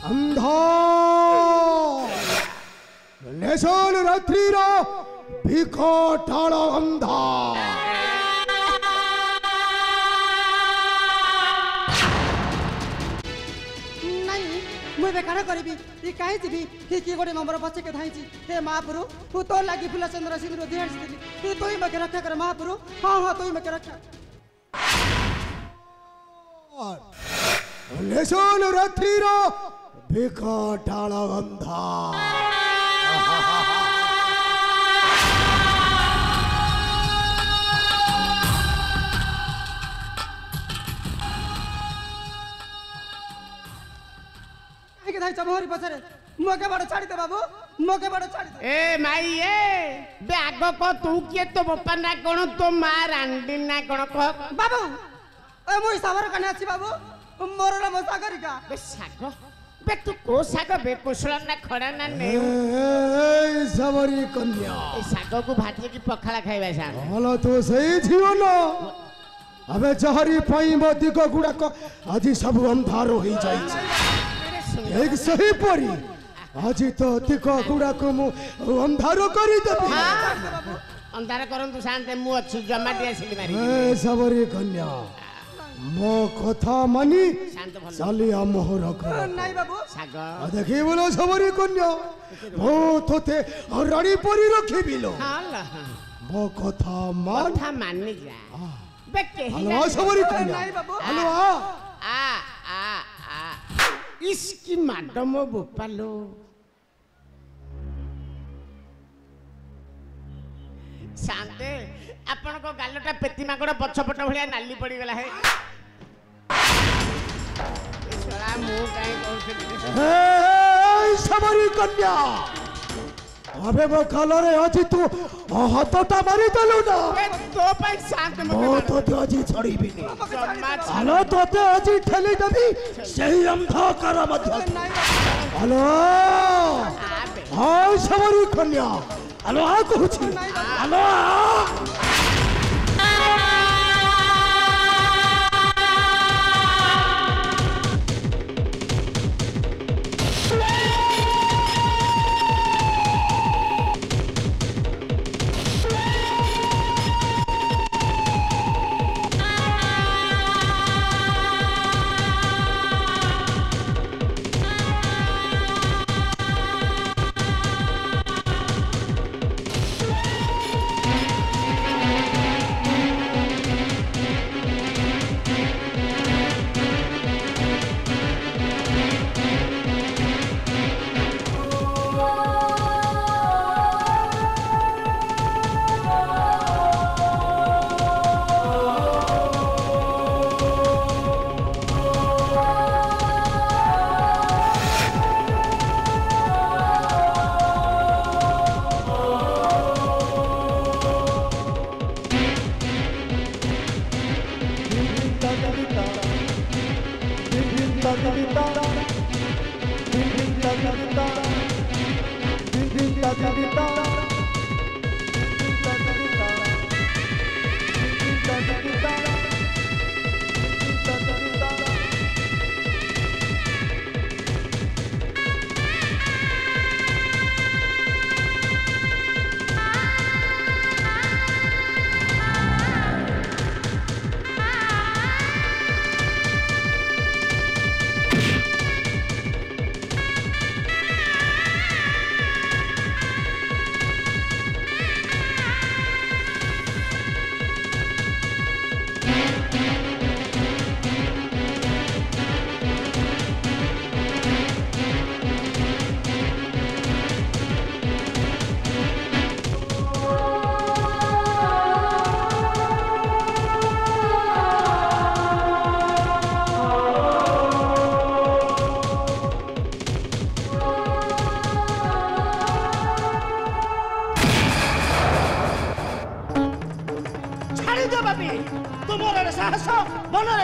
अंधा लेसल रात्रिर विकटाल अंधा मुझे बेकार करी कहीं जी किए गोटे नंबर पचे के धाई हे महाप्रभु तू तो लगी फुला चंद्र सिंह दिहाड़ी तू ही मके रक्षा कर महाप्रभु हाँ हाँ तू ही मके रक्षा लेसल रात्रिर विकटाल अंधा चमहरी पछरे मोके बड़ छाड़ी दे बाबू मोके बड़ छाड़ी दे ए माई ए बैग को तू के तो बप्पा ना कोन तो मार अंडी ना कोन को बाबू ए मोई सावर कने अछि बाबू मोर नाम सागरिका बे सागो बे तू को सागो बे कुशल ना खड़ा ना ने ए सावरी कन्या ए सागो को भाजी की पखाला खाइबा सा हलो तो सही थियो न अबे जहरी पई मोदी को गुडा को आज सब अंधार हो जाई एक सही परी आज तो तिको गुडा को मु अंधार करी देबी अंधार करन तू शांत मु अछि जमा दे आसिली मारी ए सावरी कन्या मो कथा मानी चालिया मोहर कर नहीं बाबू सागो देखि बोलो सावरी कन्या मो तोते रानी परी रखिबिलो हां मो कथा मानी जा बे के हेलो सावरी कन्या नहीं बाबू हेलो आ इसकी मैडम बोपालो शांते आपण को गालटा पेती मागड़ पछपट भलिया नाली पड़ी गला है छोरा मु काई कहउछली ए सावरी कन्या अबे वो कलरे अछि तू हाथटा मारी दलु ना तो पई शांत मो तो ते अजी छड़ी भी नहीं हेलो तो ते अजी ठेली दबी सही अंधकार मध्य हेलो हाय सावरी कन्या हेलो आ कहूची हेलो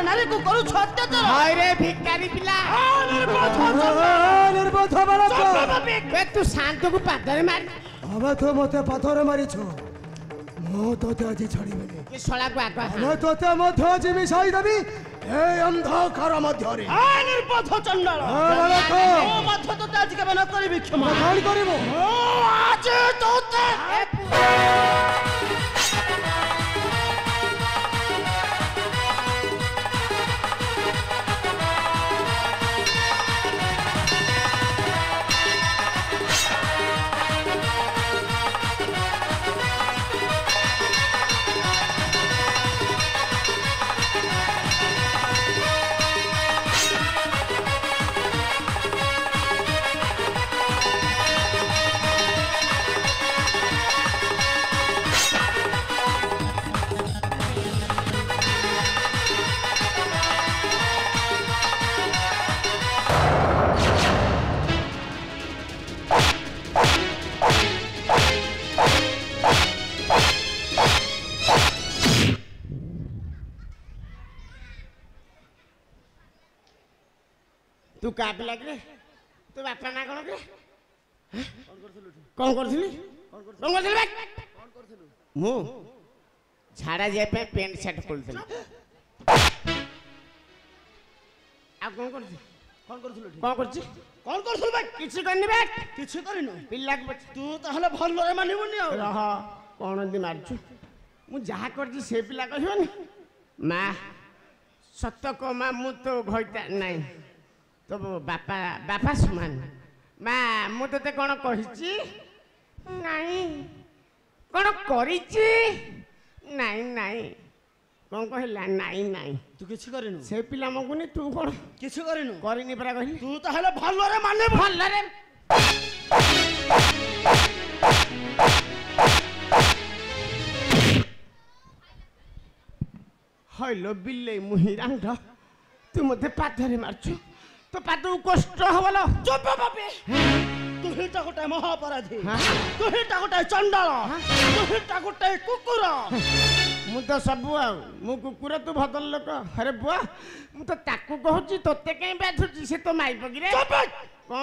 नारी को करू अत्याचार हाय रे भिखारी पिला निर्बोध बालक बे तू शांत को पादरे मार अब तो मते पाथरे मारी छो मो तोते आज छड़ी बेले के सळा को आका मो तोते मध्य आज मिसाई देबी ए अंधकार मध्य रे निर्बोध चंडाल बालक आज केबे न करबी क्षमा कौन करिबो आज तोते तू का पिला कि तू बापा ना कौन कि कौन करथिली मु झाड़ा जाए पे पेंट शर्ट खोलथिली आ कौन करथि कौन करछि कौन करथुल बे किछि करनी बे किछि करिनु पिल्ला के तू ताहले भलरे मानिबुनी आ रह कौन दी मारछु मु जहा करछि से पिला कहबनी मां सत्य को मां मु तो भइता नहीं तो बापा बापा समान मां मु तते कौन कहिछि नहीं कौन करिछि नहीं नहीं कौन कहला नहीं नहीं तू किछि करिनु से पिला मगुनी तू कौन किछि करिनु करिनी परा कहली तू ताहले भलरे मानिबु भलरे हलो बिल्ले मुही रांड तू मते पाथरे मारछु तो पादू कष्ट हवलो चुप बापे तू हिटा गोटे महापराधी तू हिटा गोटे चंडाल तू हिटा गोटे कुकुर मु तो सब मु कुकुर तू भदल लोक अरे बुआ मु तो ताकू कहूची तोते कहीं बाधुची से तो माई पगिरे चुप कौन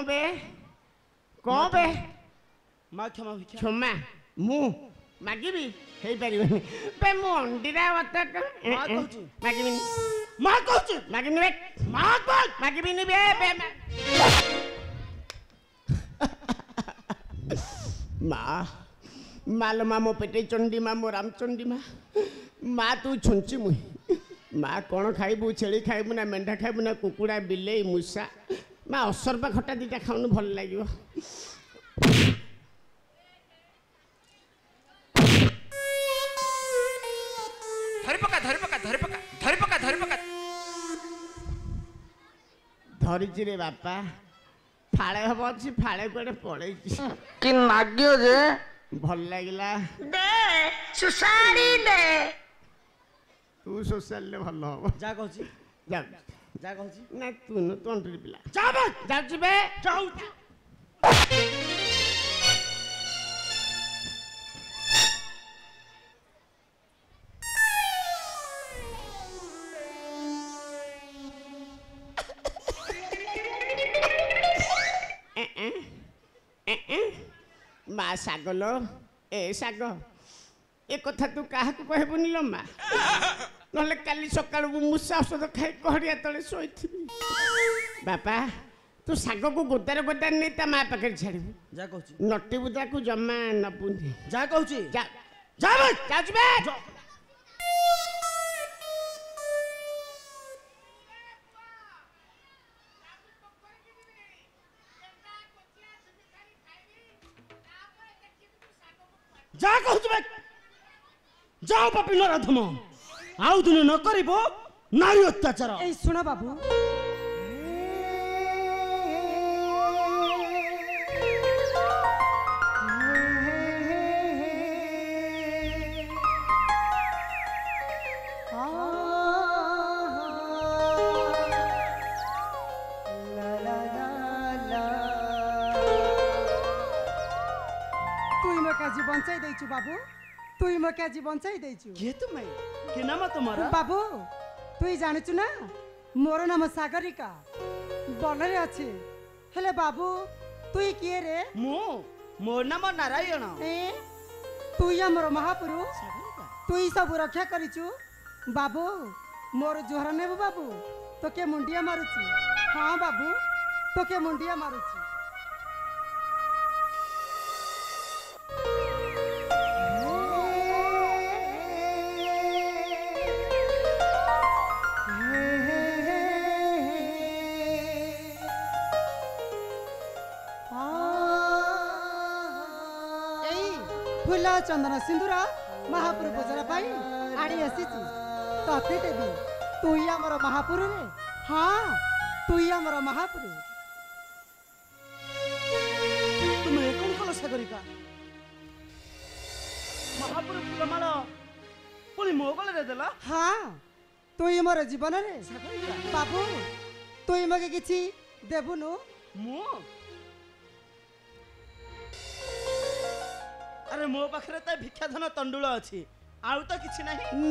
बे मां क्षमा भिक्षा क्षमा मु मागिबी हेई परिबनी बे मु अंडीरा वतक मां कहूची मागिबिनी मां कहूची मागिनी बे मां मागिबिनी बे माँ माल माँ मो पेटे चंडी माँ मो राम चंडी माँ माँ तू छुंची मुही माँ कौन खाइबू छेली खाइबू ना मेंढा खाइबू ना कुकुड़ा बिलेई मूषा माँ असरपा खटा दीटा खाऊनु भल लगे धरिची रे बापा फाड़े हम अच्छी फाड़े कड़े पड़े कि नाग्यो जे भल लगिला दे सुसारी दे तू सोशल ले भल हम जा कहूची जा जा कहूची ना तू न तंत्री पिला जा बे जाउची बे जाऊ माँ सागल ए साग ए कथा तू क्या कहबुनि लो माँ ना काली सकाल मूषा औषध खाई कहड़िया तले शोई बापा तू साग को गोदार गोदार नहीं ता माँ पाखे छाड़बू जा कहूची नटी बुदा को जमा नपुनी जा कहूची जा जा बे जाउची बे जा कहूची बे जाओ पापी नराधम आउ दिन न करिबो नारी अत्याचार ए सुना बाबू काजी बंचाई देइछु बाबू तुई म काजी बंचाई देइछु के तुमे के नाम तुम्हारा बाबू तुई जानिछु ना मोर नाम सागरिका बनरे अछि हेले बाबू तुई किए रे मोर नाम नारायण ए तुई हमर महापुरुष तुई सब रक्षा करिछु बाबू मोर जोहर नेबो बाबू तो के मुंडिया मारुछि हां बाबू तो के मुंडिया मारुछि फूल चंदन सिंदूर महापुरु पूजन पाई आड़ी आसीची तते देवी तू ही हमर महापुरु रे हाँ तू ही हमर महापुरु तुम कौन कलसा करिका महापुरु फुलमाल पुणी मो गले देला हाँ तू ही मोर जीवन रे बाबू तू ही मगे किछि देबुनु मो अरे मो पाखरे त भिक्षा धन तंडुळ अछि आउ त किछि नाही